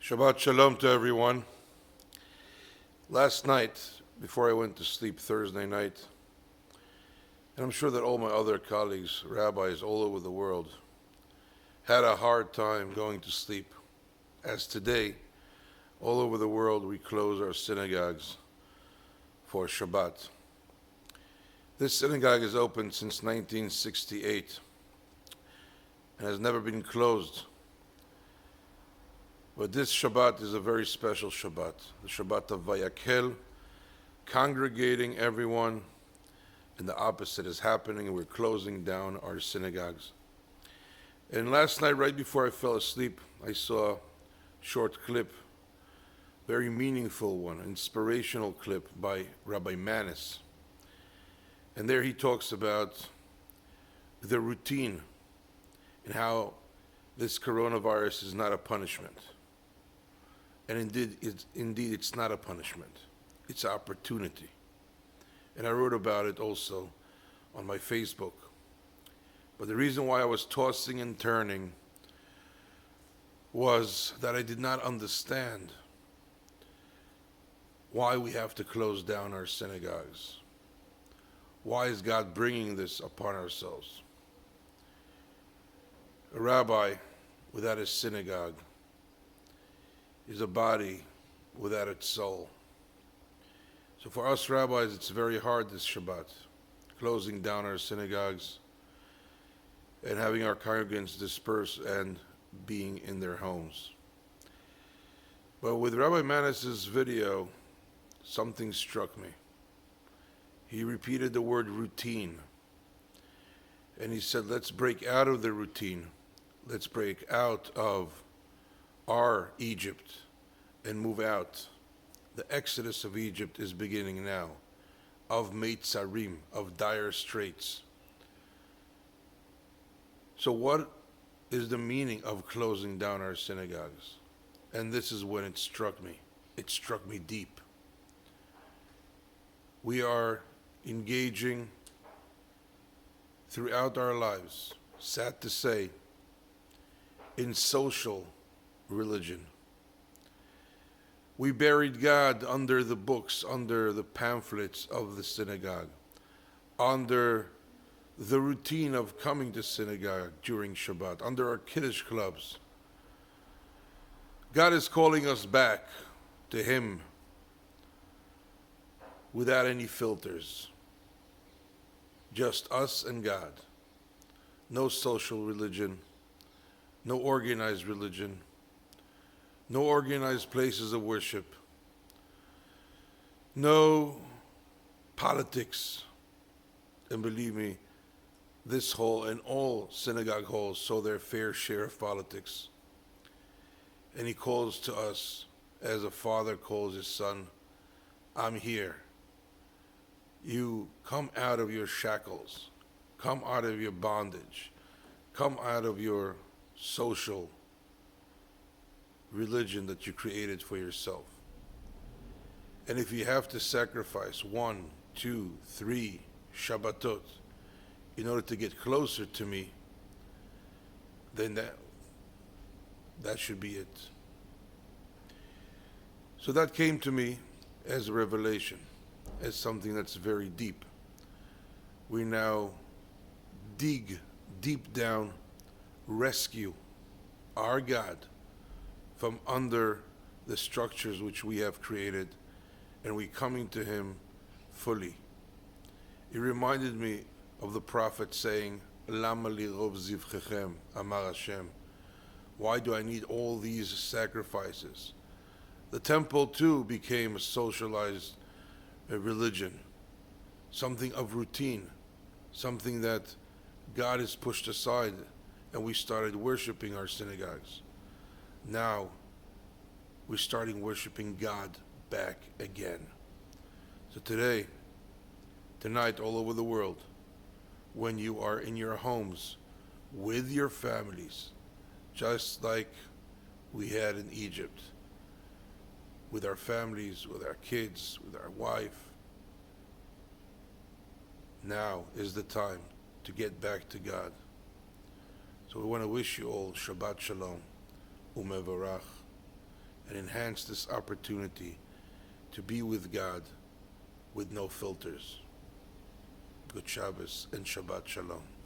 Shabbat Shalom to everyone. Last night, before I went to sleep Thursday night, and I'm sure that all my other colleagues, rabbis all over the world, had a hard time going to sleep, as today, all over the world, we close our synagogues for Shabbat. This synagogue is open since 1968 and has never been closed. But this Shabbat is a very special Shabbat, the Shabbat of Vayakhel, congregating everyone, and the opposite is happening, and we're closing down our synagogues. And last night, right before I fell asleep, I saw a short clip, very meaningful one, inspirational clip by Rabbi Manis. And there he talks about the routine and how this coronavirus is not a punishment. And indeed, it's not a punishment. It's an opportunity. And I wrote about it also on my Facebook. But the reason why I was tossing and turning was that I did not understand why we have to close down our synagogues. Why is God bringing this upon ourselves? A rabbi without a synagogue is a body without its soul. So for us rabbis, it's very hard this Shabbat, closing down our synagogues and having our congregants disperse and being in their homes. But with Rabbi Manis's video, something struck me. He repeated the word routine. And he said, let's break out of the routine. Let's break out of our Egypt and move out. The exodus of Egypt is beginning now, of Meitzarim, of dire straits. So what is the meaning of closing down our synagogues? And this is when it struck me. It struck me deep. We are engaging throughout our lives, sad to say, in social religion. We buried God under the books, under the pamphlets of the synagogue, under the routine of coming to synagogue during Shabbat, under our Kiddush clubs. God is calling us back to Him without any filters. Just us and God. No social religion, no organized religion, no organized places of worship, no politics. And believe me, this hall and all synagogue halls saw their fair share of politics. And He calls to us as a father calls his son, I'm here. You come out of your shackles, come out of your bondage, come out of your social religion that you created for yourself. And if you have to sacrifice 1, 2, 3 Shabbatot in order to get closer to me, then that should be it. So that came to me as a revelation, as something that's very deep. We now dig deep down, rescue our God from under the structures which we have created, and we coming to Him fully. It reminded me of the prophet saying, Lama li rov zivchechem, Amar Hashem. Why do I need all these sacrifices? The temple too became a socialized religion, something of routine, something that God has pushed aside, and we started worshiping our synagogues. Now, we're starting worshiping God back again. So tonight, all over the world, when you are in your homes with your families, just like we had in Egypt, with our families, with our kids, with our wife, now is the time to get back to God. So we want to wish you all Shabbat Shalom, Umevarach, and enhance this opportunity to be with God with no filters. Good Shabbos and Shabbat Shalom.